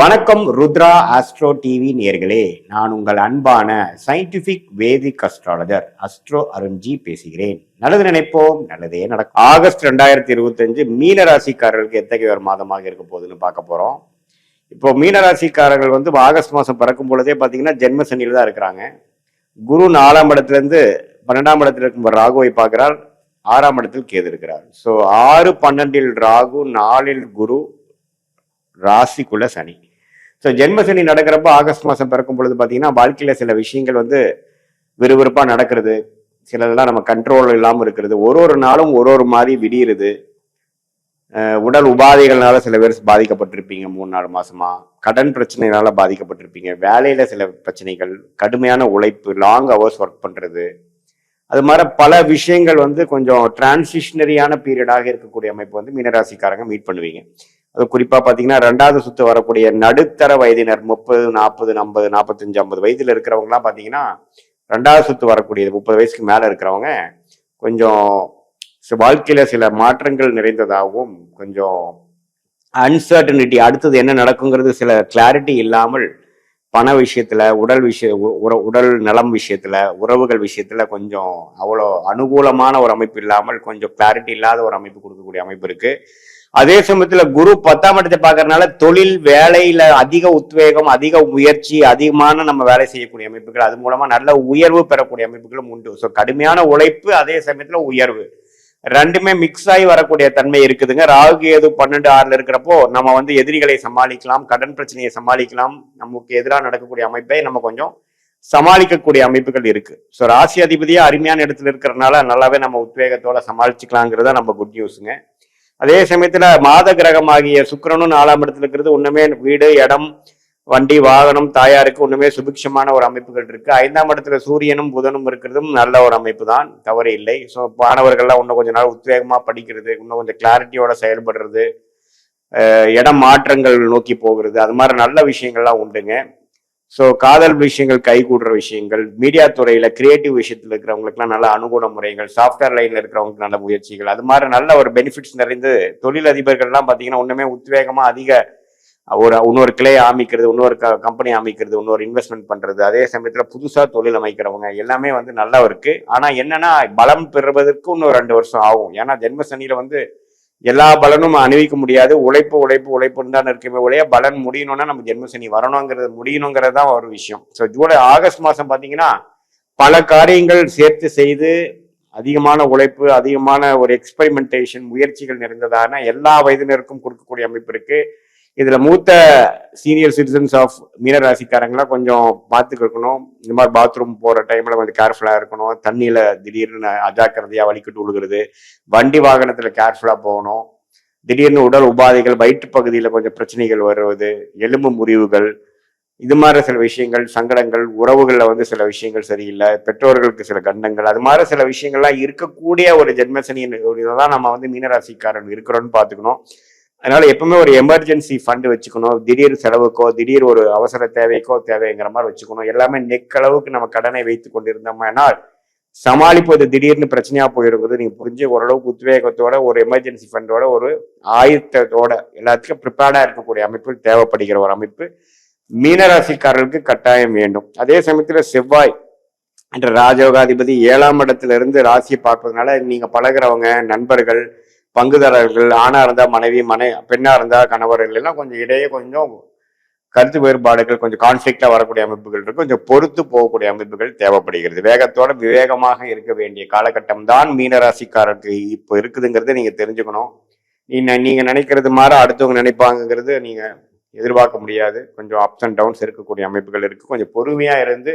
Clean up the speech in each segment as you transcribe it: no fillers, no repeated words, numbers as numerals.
வணக்கம் Rudra astro TV நேயர்களே. நான் உங்கள் அன்பான சயின்டிபிக் வேதிக் அஸ்ட்ராலஜர் அஸ்ட்ரோ அருண்ஜி பேசுகிறேன். நல்லது நினைப்போம், நல்லதே நடக்கும். ஆகஸ்ட் 2025 மீன ராசிக்காரர்களுக்கு எத்தகைய ஒரு மாதமாக இருக்க போகுதுன்னு பார்க்க போறோம். இப்போ மீனராசிக்காரர்கள் ஆகஸ்ட் மாதம் பிறக்கும் பொழுதே பார்த்தீங்கன்னா ஜென்ம சனியில தான் இருக்கிறாங்க. குரு 4ஆம் இடத்துல இருந்து 12ஆம் இடத்துல இருக்கும் ராகுவை பார்க்கிறார். 6ஆம் இடத்தில் கேது இருக்கிறார். ஸோ 6-12 ராகு, 4 குரு, ராசிக்குள்ள சனி. ஸோ ஜென்ம சனி நடக்கிறப்ப ஆகஸ்ட் மாதம் பிறக்கும் பொழுது பார்த்தீங்கன்னா வாழ்க்கையில சில விஷயங்கள் விறுவிறுப்பா நடக்கிறது, சிலதெல்லாம் நம்ம கண்ட்ரோல் இல்லாமல் இருக்கிறது, ஒரு நாளும் ஒரு மாதிரி விடியுறது. உடல் உபாதைகள்னால சில பேர் பாதிக்கப்பட்டிருப்பீங்க. 3-4 மாசமா கடன் பிரச்சனைகளால பாதிக்கப்பட்டிருப்பீங்க. வேலையில சில பிரச்சனைகள், கடுமையான உழைப்பு, லாங் ஹவர்ஸ் ஒர்க் பண்றது, அது மாதிரி பல விஷயங்கள் கொஞ்சம் டிரான்சிஷனரியான பீரியடாக இருக்கக்கூடிய அமைப்பு மீனராசிக்காரங்க மீட் பண்ணுவீங்க. அது குறிப்பா பாத்தீங்கன்னா 2வது சுத்து வரக்கூடிய நடுத்தர வயதினர் 30, 40, 50, 45, 50 வயதுல இருக்கிறவங்க எல்லாம் பாத்தீங்கன்னா 2வது சுத்து வரக்கூடியது 30 வயசுக்கு மேல இருக்கிறவங்க கொஞ்சம் வாழ்க்கையில சில மாற்றங்கள் நிறைந்ததாகவும், கொஞ்சம் அன்சர்டனிட்டி, அடுத்தது என்ன நடக்குங்கிறது சில கிளாரிட்டி இல்லாமல் பண விஷயத்துல, உடல் நலம் விஷயத்துல, உறவுகள் விஷயத்துல கொஞ்சம் அவ்வளோ அனுகூலமான ஒரு அமைப்பு இல்லாமல் கொஞ்சம் கிளாரிட்டி இல்லாத ஒரு அமைப்பு கொடுக்கக்கூடிய அமைப்பு இருக்கு. அதே சமயத்துல குரு 10ஆம் இடத்தை பார்க்கறதுனால தொழில் வேலையில அதிக உத்வேகம், அதிக முயற்சி, அதிகமான நம்ம வேலை செய்யக்கூடிய அமைப்புகள், அது மூலமா நல்ல உயர்வு பெறக்கூடிய அமைப்புகளும் உண்டு. ஸோ கடுமையான உழைப்பு, அதே சமயத்துல உயர்வு, ரெண்டுமே மிக்ஸ் ஆகி வரக்கூடிய தன்மை இருக்குதுங்க. ராகு கேது 12-6 இருக்கிறப்போ நம்ம எதிரிகளை சமாளிக்கலாம், கடன் பிரச்சனையை சமாளிக்கலாம், நமக்கு எதிராக நடக்கக்கூடிய அமைப்பை நம்ம கொஞ்சம் சமாளிக்கக்கூடிய அமைப்புகள் இருக்கு. ஸோ ராசி அதிபதியா அருமையான இடத்துல இருக்கிறதுனால நல்லாவே நம்ம உத்வேகத்தோட சமாளிச்சுக்கலாங்கிறத நம்ம குட் நியூஸுங்க. அதே சமயத்துல மாத கிரகமாகிய சுக்கிரனும் 4ஆம் இடத்துல இருக்கிறது ஒண்ணுமே வீடு, இடம், வண்டி, வாகனம், தாயாருக்கு ஒண்ணுமே சுபிக்ஷமான ஒரு அமைப்புகள் இருக்கு. 5ஆம் இடத்துல சூரியனும் புதனும் இருக்கிறதும் நல்ல ஒரு அமைப்பு தான், தவறு இல்லை. ஸோ மாணவர்கள்லாம் இன்னும் கொஞ்ச நாள் உத்வேகமா படிக்கிறது, இன்னும் கொஞ்சம் கிளாரிட்டியோட செயல்படுறது, இடம் மாற்றங்கள் நோக்கி போகிறது, அது மாதிரி நல்ல விஷயங்கள்லாம் உண்டுங்க. ஸோ காதல் விஷயங்கள், கைகூடுற விஷயங்கள், மீடியா துறையில கிரியேட்டிவ் விஷயத்துல இருக்கிறவங்களுக்குலாம் நல்ல அனுகூல முறைகள், சாஃப்ட்வேர் லைன்ல இருக்கிறவங்களுக்கு நல்ல முயற்சிகள், அது மாதிரி நல்ல ஒரு பெனிஃபிட்ஸ் நிறைந்து தொழிலதிபர்கள்லாம் பார்த்தீங்கன்னா ஒண்ணுமே உத்வேகமா அதிக இன்னொரு கிளை அமைக்கிறது, இன்னொரு கம்பெனி அமைக்கிறது, இன்னொரு இன்வெஸ்ட்மெண்ட் பண்றது, அதே சமயத்துல புதுசா தொழில் அமைக்கிறவங்க எல்லாமே நல்லா இருக்கு. ஆனா என்னன்னா பலம் பெறுவதற்கு இன்னும் 2 வருஷம் ஆகும். ஏன்னா ஜென்ம சனியில எல்லா பலனும் அணிவிக்க முடியாது. உழைப்புன்னு தான் இருக்குமே ஒழிய பலன் முடியணும்னா நம்ம ஜென்மசனி முடியணுங்கிறது தான் ஒரு விஷயம். ஸோ ஆகஸ்ட் மாசம் பாத்தீங்கன்னா பல காரியங்கள் சேர்த்து செய்து அதிகமான உழைப்பு, அதிகமான ஒரு எக்ஸ்பெரிமெண்டேஷன் முயற்சிகள் நிறைந்ததான எல்லா வயதினருக்கும் கொடுக்கக்கூடிய அமைப்பு இருக்கு. இதுல மூத்த சீனியர் சிட்டிசன்ஸ் ஆஃப் மீனராசிக்காரங்களா கொஞ்சம் பார்த்துக்கணும். இந்த மாதிரி பாத்ரூம் போற டைம்ல கொஞ்சம் கேர்ஃபுல்லா இருக்கணும். தண்ணியில திடீர்னு அஜாக்கிரதையா வலிக்கிட்டு விழுகிறது, வண்டி வாகனத்துல கேர்ஃபுல்லா போகணும். திடீர்னு உடல் உபாதைகள், வயிற்று பகுதியில கொஞ்சம் பிரச்சனைகள் வருவது, எலும்பு முறிவுகள், இது மாதிரி சில விஷயங்கள், சங்கடங்கள், உறவுகள்ல சில விஷயங்கள் சரியில்லை, பெற்றோர்களுக்கு சில கண்டங்கள், அது மாதிரி சில விஷயங்கள்லாம் இருக்கக்கூடிய ஒரு ஜென்மசனி இதான் நம்ம மீனராசிக்காரன் இருக்கிறோம்னு பார்த்துக்கணும். அதனால எப்பவுமே ஒரு எமர்ஜென்சி ஃபண்ட் வச்சுக்கணும். திடீர் செலவுக்கோ, திடீர் ஒரு அவசர தேவைங்கிற மாதிரி வச்சுக்கணும். எல்லாமே நெக்களவுக்கு நம்ம கடனை வைத்து கொண்டிருந்தோம்னா சமாளிப்பது திடீர்னு பிரச்சனையா போயிருக்கிறது நீங்க புரிஞ்சு ஓரளவுக்கு உத்வேகத்தோட, ஒரு எமர்ஜென்சி ஃபண்டோட, ஒரு ஆயத்தத்தோட எல்லாத்துக்கும் ப்ரிப்பேர்டா இருக்கக்கூடிய அமைப்பு தேவைப்படுகிற ஒரு அமைப்பு மீனராசிக்காரர்களுக்கு கட்டாயம் வேண்டும். அதே சமயத்துல செவ்வாய் என்ற ராஜயோகாதிபதி 7ஆம் இடத்துல இருந்து ராசியை பார்ப்பதனால நீங்க பழகிறவங்க, நண்பர்கள், பங்குதாரர்கள், ஆணா இருந்தா மனைவி, பெண்ணா இருந்தா கணவர்கள் எல்லாம் கொஞ்சம் இடையே கொஞ்சம் கருத்து வேறுபாடுகள், கொஞ்சம் கான்ஃபிளிக்டா வரக்கூடிய அமைப்புகள் இருக்கு. கொஞ்சம் பொறுத்து போகக்கூடிய அமைப்புகள் தேவைப்படுகிறது. வேகத்தோட விவேகமாக இருக்க வேண்டிய காலகட்டம் தான் மீனராசிக்காரருக்கு இப்போ இருக்குதுங்கிறத நீங்க தெரிஞ்சுக்கணும். நீங்க நினைக்கிறது மாதிரி அடுத்தவங்க நினைப்பாங்கிறது நீங்க எதிர்பார்க்க முடியாது. கொஞ்சம் அப்ஸ் அண்ட் டவுன்ஸ் இருக்கக்கூடிய அமைப்புகள் இருக்கு. கொஞ்சம் பொறுமையா இருந்து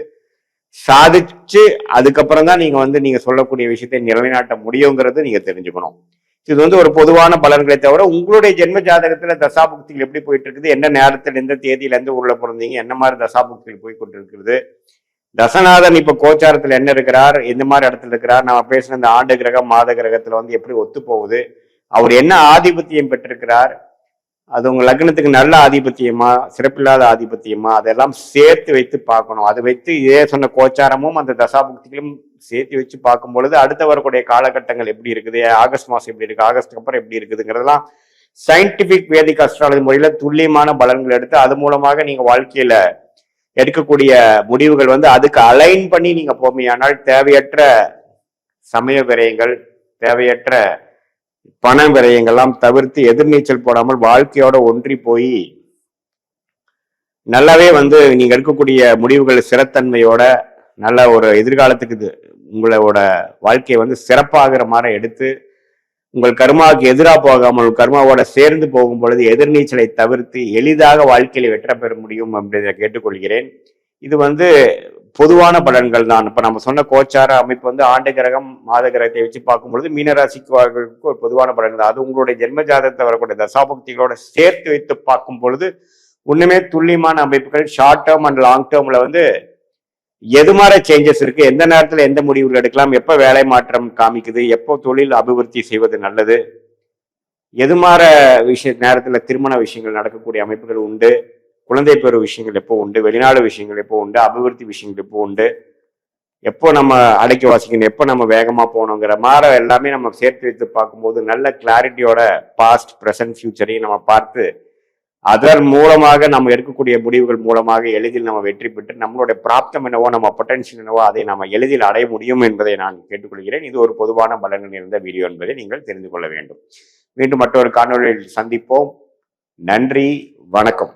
சாதிச்சு அதுக்கப்புறம் தான் நீங்க சொல்லக்கூடிய விஷயத்தை நிலைநாட்ட முடியுங்கிறது நீங்க தெரிஞ்சுக்கணும். இது ஒரு பொதுவான பலன்களை தவிர உங்களுடைய ஜென்ம ஜாதகத்துல தசாபுக்திகள் எப்படி போயிட்டு இருக்குது, என்ன நேரத்துல, எந்த தேதியில எந்த ஊர்ல பிறந்தீங்க, என்ன மாதிரி தசாபுக்திகள் போய் கொண்டு இருக்குது, தசநாதன் இப்ப கோச்சாரத்துல என்ன இருக்கிறார், எந்த மாதிரி இடத்துல இருக்கிறார், நம்ம பேசின இந்த ஆண்டு கிரகம் மாத கிரகத்துல எப்படி ஒத்து போகுது, அவர் என்ன ஆதிபத்தியம் பெற்றிருக்கிறார், அது உங்க லக்னத்துக்கு நல்ல ஆதிபத்தியமா, சிறப்பில்லாத ஆதிபத்தியமா, அதெல்லாம் சேர்த்து வைத்து பார்க்கணும். அதை வைத்து இதே சொன்ன கோச்சாரமும் அந்த தசாபுக்திகளும் சேர்த்து வச்சு பார்க்கும் பொழுது அடுத்த வரக்கூடிய காலகட்டங்கள் எப்படி இருக்குது, ஆகஸ்ட் மாசம் எப்படி இருக்கு, ஆகஸ்டுக்கு அப்புறம் எப்படி இருக்குதுங்கிறதெல்லாம் சயின்டிபிக் வேதிக் அஸ்ட்ராலஜி முறையில துல்லியமான பலன்கள் எடுத்து அது மூலமாக நீங்க வாழ்க்கையில எடுக்கக்கூடிய முடிவுகள் வந்து அதுக்கு அலைன் பண்ணி நீங்க போமையானால் தேவையற்ற சமய விரயங்கள், தேவையற்ற பண விரயங்கள்லாம் தவிர்த்து எதிர்நீச்சல் போடாமல் வாழ்க்கையோட ஒன்றி போய் நல்லாவே வந்து நீங்க எடுக்கக்கூடிய முடிவுகள் சிறத்தன்மையோட நல்ல ஒரு எதிர்காலத்துக்கு உங்களோட வாழ்க்கையை வந்து சிறப்பாகிற மாதிரி எடுத்து உங்கள் கர்மாவுக்கு எதிராக போகாமல் கர்மாவோட சேர்ந்து போகும் பொழுது எதிர்நீச்சலை தவிர்த்து எளிதாக வாழ்க்கையில வெற்றி பெற முடியும் என்பதை கேட்டுக்கொள்கிறேன். இது வந்து பொதுவான பலன்கள் தான். இப்ப நம்ம சொன்ன கோச்சார அமைப்பு வந்து ஆண்டு கிரகம் மாத கிரகத்தை வச்சு பார்க்கும் பொழுது மீனராசிக்கு ஒரு பொதுவான பலன்கள் தான். அது உங்களுடைய ஜென்ம ஜாதகத்தை வரக்கூடிய தசாபக்திகளோட சேர்த்து வைத்து பார்க்கும் பொழுது ஒண்ணுமே துல்லியமான அமைப்புகள் ஷார்ட் டேர்ம் அண்ட் லாங் டேர்ம்ல வந்து எது மாதிரி சேஞ்சஸ் இருக்கு, எந்த நேரத்துல எந்த முடிவுகள் எடுக்கலாம், எப்ப வேலை மாற்றம் காமிக்குது, எப்போ தொழில் அபிவிருத்தி செய்வது நல்லது, எது மாதிரி நேரத்துல திருமண விஷயங்கள் நடக்கக்கூடிய அமைப்புகள் உண்டு, குழந்தை பெறு விஷயங்கள் எப்போ உண்டு, வெளிநாடு விஷயங்கள் எப்போ உண்டு, அபிவிருத்தி விஷயங்கள் எப்போ உண்டு, எப்போ நம்ம அடக்கி வாசிக்கணும், எப்போ நம்ம வேகமா போகணுங்கிற மாதிரி எல்லாமே நம்ம சேர்த்து வைத்து பார்க்கும்போது நல்ல கிளாரிட்டியோட பாஸ்ட் ப்ரெசன்ட் ஃபியூச்சரையும் நம்ம பார்த்து அதன் மூலமாக நம்ம எடுக்கக்கூடிய முடிவுகள் மூலமாக எளிதில் நம்ம வெற்றி பெற்று நம்மளுடைய பிராப்தம் என்னவோ நம்ம பொட்டன்ஷியல் என்னவோ அதை நம்ம எளிதில் அடைய முடியும் என்பதை நான் கேட்டுக்கொள்கிறேன். இது ஒரு பொதுவான பலன்கள் நிறைந்த வீடியோ என்பதை நீங்கள் தெரிந்து கொள்ள வேண்டும். மீண்டும் மற்றொரு காணொலியில் சந்திப்போம். நன்றி, வணக்கம்.